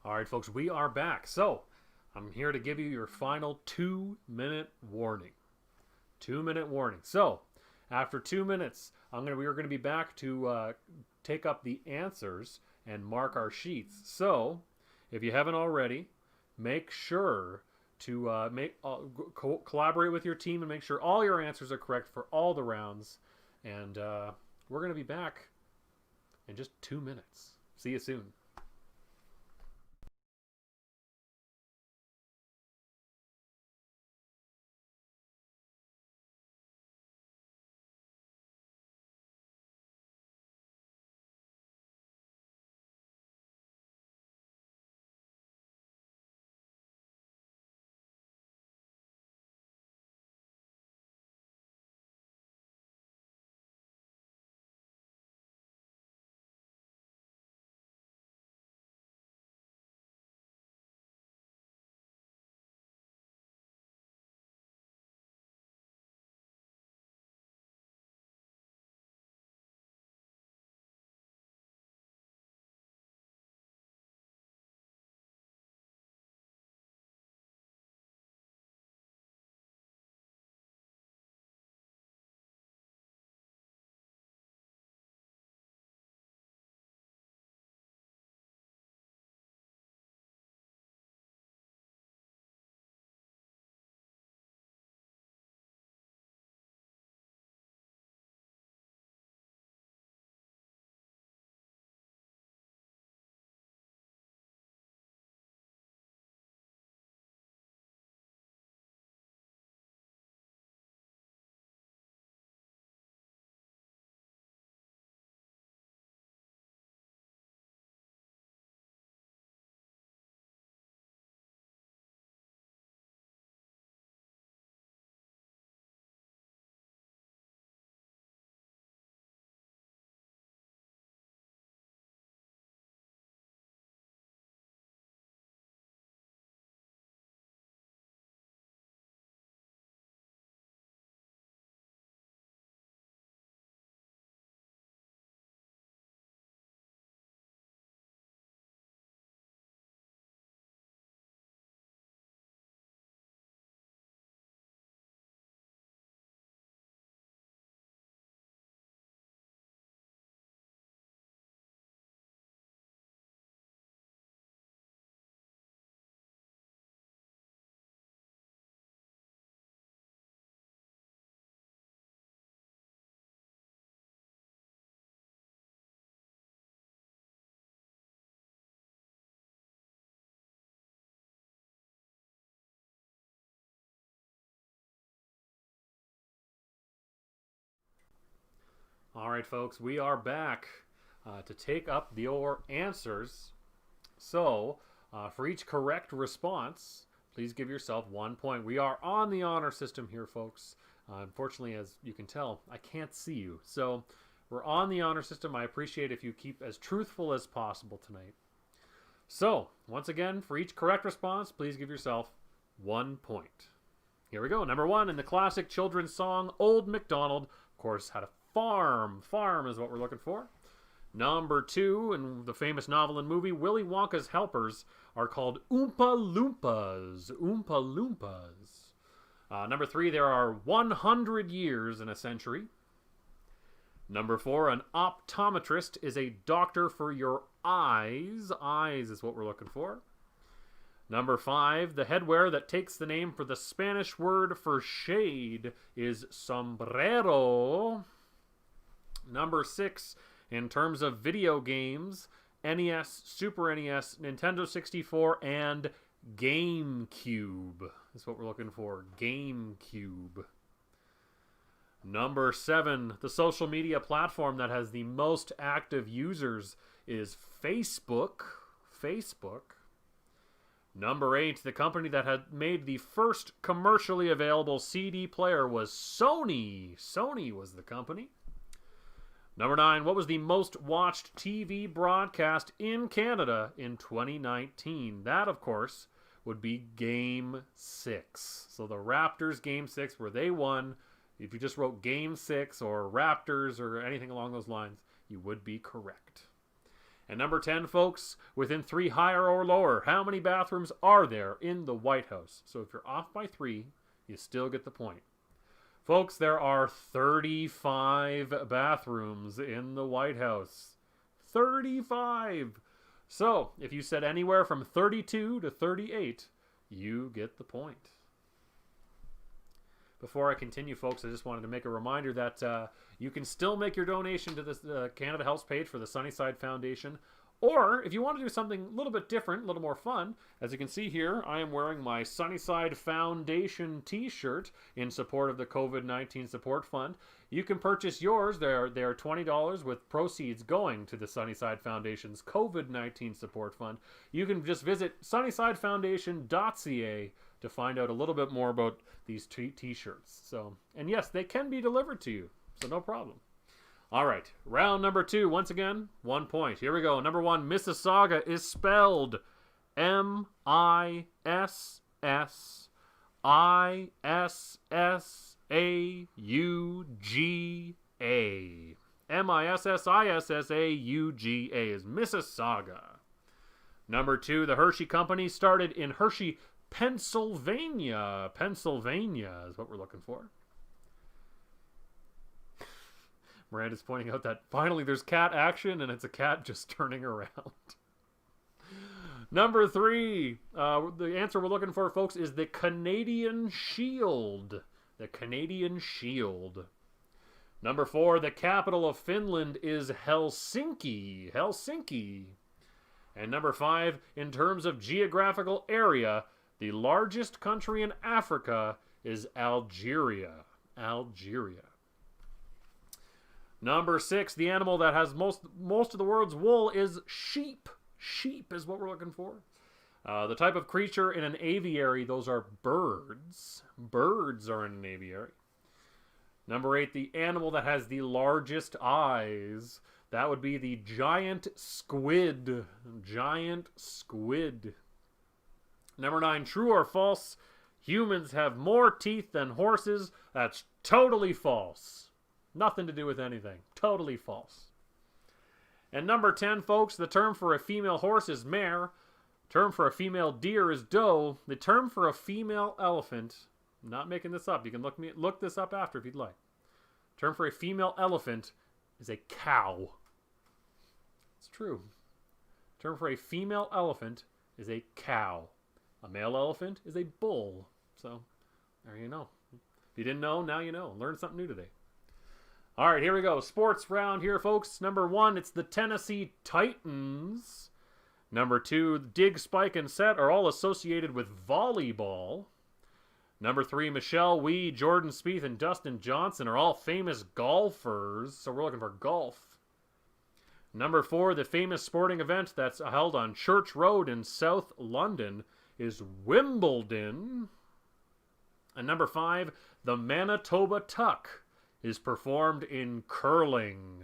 All right, folks, we are back. So, I'm here to give you your final 2-minute warning. 2-minute warning. So, after 2 minutes, we are going to be back to take up the answers and mark our sheets. So, if you haven't already, make sure to collaborate with your team and make sure all your answers are correct for all the rounds. And we're going to be back in just 2 minutes. See you soon. All right, folks, we are back to take up your answers. So, for each correct response, please give yourself 1 point. We are on the honor system here, folks. Unfortunately, as you can tell, I can't see you. So, we're on the honor system. I appreciate if you keep as truthful as possible tonight. So, once again, for each correct response, please give yourself 1 point. Here we go. Number 1, in the classic children's song, Old MacDonald, of course, had a farm. Farm is what we're looking for. Number 2, in the famous novel and movie, Willy Wonka's helpers are called Oompa Loompas. Oompa Loompas. Number 3, there are 100 years in a century. Number 4, an optometrist is a doctor for your eyes. Eyes is what we're looking for. Number 5, the headwear that takes the name for the Spanish word for shade is sombrero. Number 6, in terms of video games, NES, Super NES, Nintendo 64, and GameCube is what we're looking for. GameCube. Number 7, the social media platform that has the most active users is Facebook. Facebook. Number 8, the company that had made the first commercially available CD player was Sony. Sony was the company. Number 9, what was the most watched TV broadcast in Canada in 2019? That, of course, would be Game 6. So the Raptors Game 6, where they won. If you just wrote Game 6 or Raptors or anything along those lines, you would be correct. And number 10, folks, within 3 higher or lower, how many bathrooms are there in the White House? So if you're off by 3, you still get the point. Folks, there are 35 bathrooms in the White House. 35! So, if you said anywhere from 32 to 38, you get the point. Before I continue, folks, I just wanted to make a reminder that you can still make your donation to the Canada Helps page for the Sunnyside Foundation. Or, if you want to do something a little bit different, a little more fun, as you can see here, I am wearing my Sunnyside Foundation t-shirt in support of the COVID-19 Support Fund. You can purchase yours. They are $20 with proceeds going to the Sunnyside Foundation's COVID-19 Support Fund. You can just visit sunnysidefoundation.ca to find out a little bit more about these t-shirts. So, and yes, they can be delivered to you, so no problem. All right, round number 2. Once again, 1 point. Here we go. Number 1, Mississauga is spelled Mississauga. Mississauga is Mississauga. Number 2, the Hershey Company started in Hershey, Pennsylvania. Pennsylvania is what we're looking for. Miranda's pointing out that finally there's cat action, and it's a cat just turning around. Number 3, the answer we're looking for, folks, is the Canadian Shield. The Canadian Shield. Number 4, the capital of Finland is Helsinki. Helsinki. And number 5, in terms of geographical area, the largest country in Africa is Algeria. Algeria. Number 6, the animal that has most of the world's wool is sheep. Sheep is what we're looking for. The type of creature in an aviary, those are birds. Birds are in an aviary. Number 8, the animal that has the largest eyes. That would be the giant squid. Giant squid. Number 9, true or false? Humans have more teeth than horses. That's totally false. Nothing to do with anything. Totally false. And number 10, folks, the term for a female horse is mare. Term for a female deer is doe. The term for a female elephant, I'm not making this up. You can look this up after if you'd like. Term for a female elephant is a cow. It's true. Term for a female elephant is a cow. A male elephant is a bull. So, there you know. If you didn't know, now you know. Learn something new today. All right, here we go. Sports round here, folks. Number 1, it's the Tennessee Titans. Number 2, dig, spike, and set are all associated with volleyball. Number 3, Michelle Wie, Jordan Spieth, and Dustin Johnson are all famous golfers. So we're looking for golf. Number 4, the famous sporting event that's held on Church Road in South London is Wimbledon. And number 5, the Manitoba Tuck is performed in curling.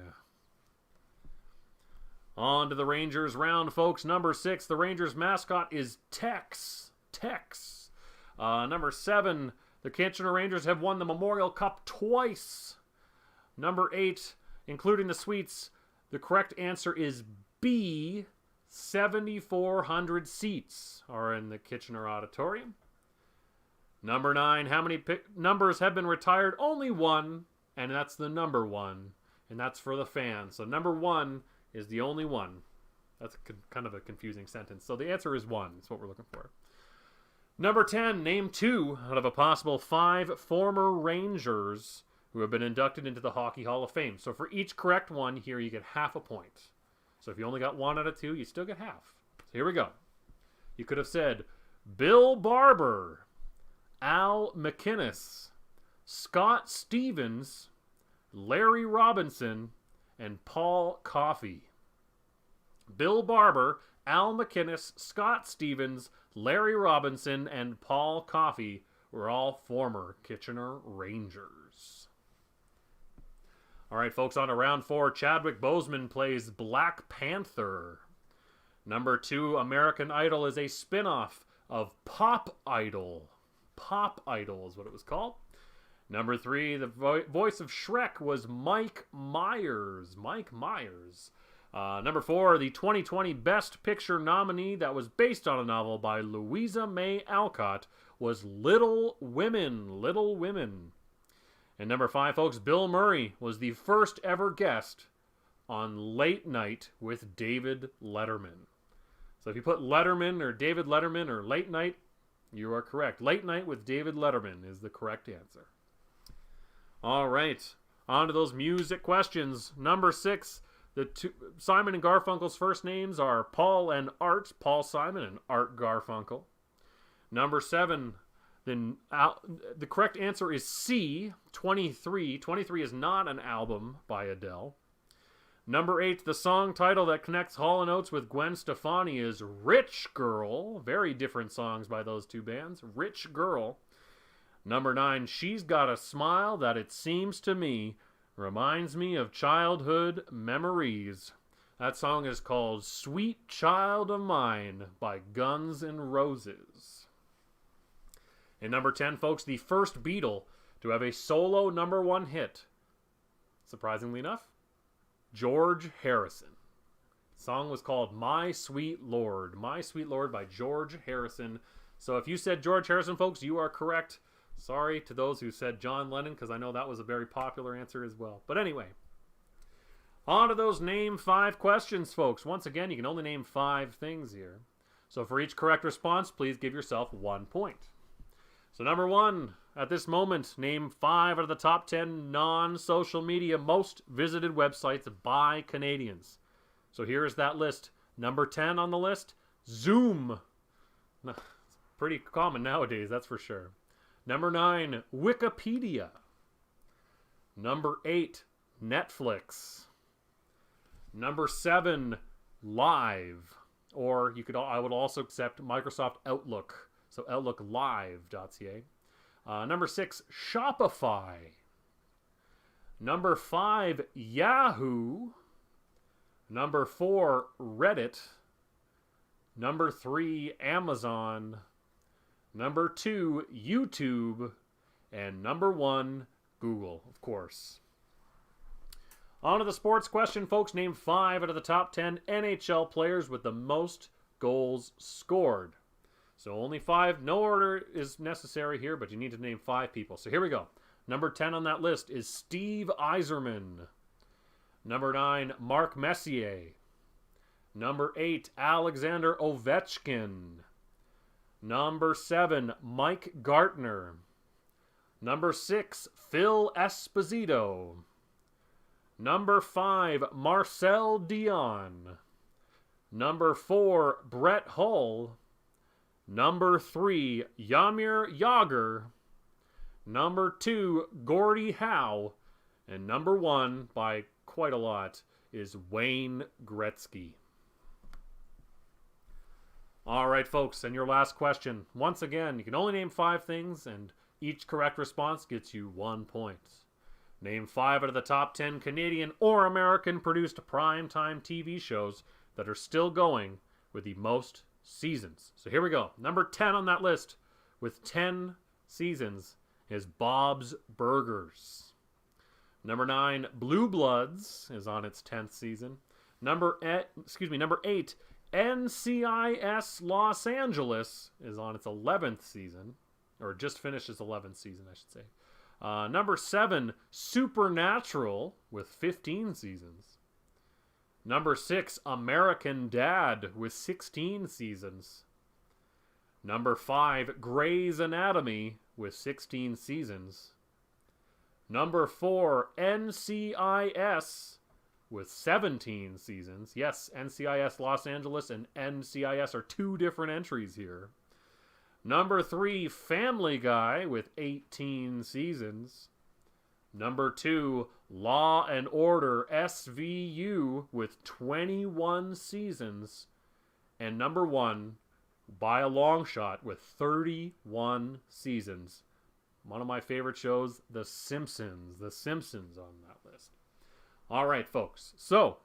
On to the Rangers round, folks. Number 6, the Rangers mascot is Tex. Tex. Number 7, the Kitchener Rangers have won the Memorial Cup twice. Number 8, including the suites, the correct answer is B. 7,400 seats are in the Kitchener Auditorium. Number 9, how many numbers have been retired? Only 1. And that's the number 1. And that's for the fans. So number 1 is the only one. That's kind of a confusing sentence. So the answer is 1. That's what we're looking for. Number 10, name 2 out of a possible 5 former Rangers who have been inducted into the Hockey Hall of Fame. So for each correct one here, you get half a point. So if you only got 1 out of 2, you still get half. So here we go. You could have said Bill Barber, Al MacInnis, Scott Stevens, Larry Robinson, and Paul Coffey. Bill Barber, Al MacInnis, Scott Stevens, Larry Robinson, and Paul Coffey were all former Kitchener Rangers. All right, folks, on to round 4. Chadwick Boseman plays Black Panther. Number 2, American Idol is a spin-off of Pop Idol. Pop Idol is what it was called. Number 3, the voice of Shrek was Mike Myers. Mike Myers. Number 4, the 2020 Best Picture nominee that was based on a novel by Louisa May Alcott was Little Women. Little Women. And number 5, folks, Bill Murray was the first ever guest on Late Night with David Letterman. So if you put Letterman or David Letterman or Late Night, you are correct. Late Night with David Letterman is the correct answer. All right, on to those music questions. Number 6, Simon and Garfunkel's first names are Paul and Art. Paul Simon and Art Garfunkel. Number 7, the correct answer is C, 23. 23 is not an album by Adele. Number 8, the song title that connects Hall & Oates with Gwen Stefani is Rich Girl. Very different songs by those two bands. Rich Girl. Number 9, She's Got a Smile That It Seems to Me Reminds Me of Childhood Memories. That song is called Sweet Child of Mine by Guns N' Roses. And number 10, folks, the first Beatle to have a solo number 1 hit, surprisingly enough, George Harrison. The song was called My Sweet Lord. My Sweet Lord by George Harrison. So if you said George Harrison, folks, you are correct. Sorry to those who said John Lennon, because I know that was a very popular answer as well. But anyway, on to those name 5 questions, folks. Once again, you can only name 5 things here. So for each correct response, please give yourself 1 point. So number 1, at this moment, name 5 out of the top 10 non-social media most visited websites by Canadians. So here is that list. Number 10 on the list, Zoom. It's pretty common nowadays, that's for sure. Number 9, Wikipedia. Number 8, Netflix. Number 7, Live. Or I would also accept Microsoft Outlook. So outlooklive.ca. Number 6, Shopify. Number 5, Yahoo. Number 4, Reddit. Number 3, Amazon. Number 2, YouTube. And number 1, Google, of course. On to the sports question, folks. Name 5 out of the top 10 NHL players with the most goals scored. So only 5. No order is necessary here, but you need to name 5 people. So here we go. Number 10 on that list is Steve Yzerman. Number 9, Mark Messier. Number 8, Alexander Ovechkin. Number 7, Mike Gartner. Number 6, Phil Esposito. Number 5, Marcel Dion. Number 4, Brett Hull. Number 3, Jaromir Jagr. Number 2, Gordie Howe. And number 1, by quite a lot, is Wayne Gretzky. All right, folks, and your last question. Once again, you can only name 5 things, and each correct response gets you 1 point. Name 5 out of the top 10 Canadian or American-produced primetime TV shows that are still going with the most seasons. So here we go. Number 10 on that list with 10 seasons is Bob's Burgers. Number 9, Blue Bloods is on its 10th season. Number 8, NCIS Los Angeles is on its 11th season, or just finished its 11th season, I should say. Number 7, Supernatural with 15 seasons. Number 6, American Dad with 16 seasons. Number 5, Grey's Anatomy with 16 seasons. Number 4, NCIS with 17 seasons. Yes, NCIS Los Angeles and NCIS are 2 different entries here. Number 3, Family Guy with 18 seasons. Number 2, Law and Order SVU with 21 seasons. And number 1, by a long shot, with 31 seasons. One of my favorite shows, The Simpsons. The Simpsons on that list. All right, folks. So,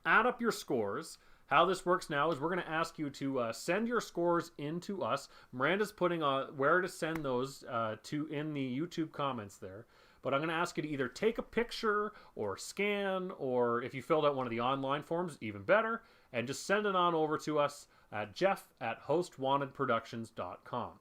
add up your scores. How this works now is we're going to ask you to send your scores in to us. Miranda's putting where to send those to in the YouTube comments there. but I'm going to ask you to either take a picture or scan, or if you filled out one of the online forms, even better, and just send it on over to us at jeff@hostwantedproductions.com.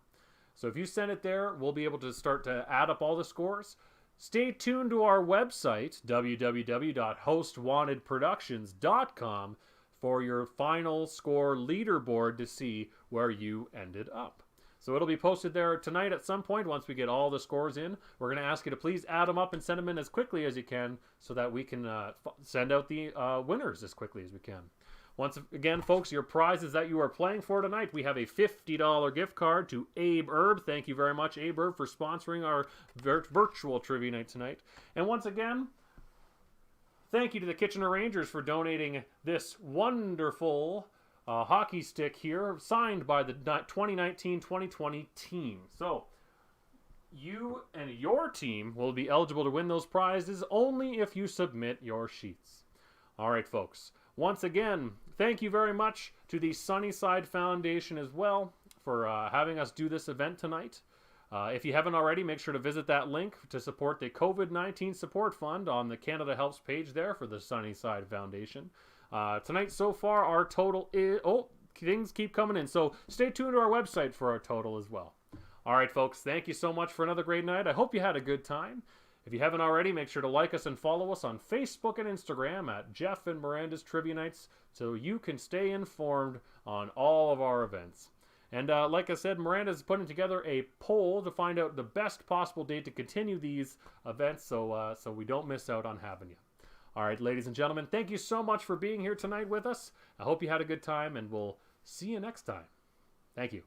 So if you send it there, we'll be able to start to add up all the scores. Stay tuned to our website, www.hostwantedproductions.com, for your final score leaderboard to see where you ended up. So it'll be posted there tonight at some point once we get all the scores in. We're going to ask you to please add them up and send them in as quickly as you can so that we can send out the winners as quickly as we can. Once again, folks, your prizes that you are playing for tonight, we have a $50 gift card to Abe Erb. Thank you very much, Abe Erb, for sponsoring our virtual trivia night tonight. And once again, thank you to the Kitchener Rangers for donating this wonderful hockey stick here, signed by the 2019-2020 team. So, you and your team will be eligible to win those prizes only if you submit your sheets. All right, folks. Once again, thank you very much to the Sunnyside Foundation as well for having us do this event tonight. If you haven't already, make sure to visit that link to support the COVID-19 Support Fund on the Canada Helps page there for the Sunnyside Foundation. Tonight, so far, our total is... Oh, things keep coming in, so stay tuned to our website for our total as well. All right, folks, thank you so much for another great night. I hope you had a good time. If you haven't already, make sure to like us and follow us on Facebook and Instagram at Jeff and Miranda's Trivia Nights so you can stay informed on all of our events. And like I said, Miranda's putting together a poll to find out the best possible date to continue these events so we don't miss out on having you. All right, ladies and gentlemen, thank you so much for being here tonight with us. I hope you had a good time, and we'll see you next time. Thank you.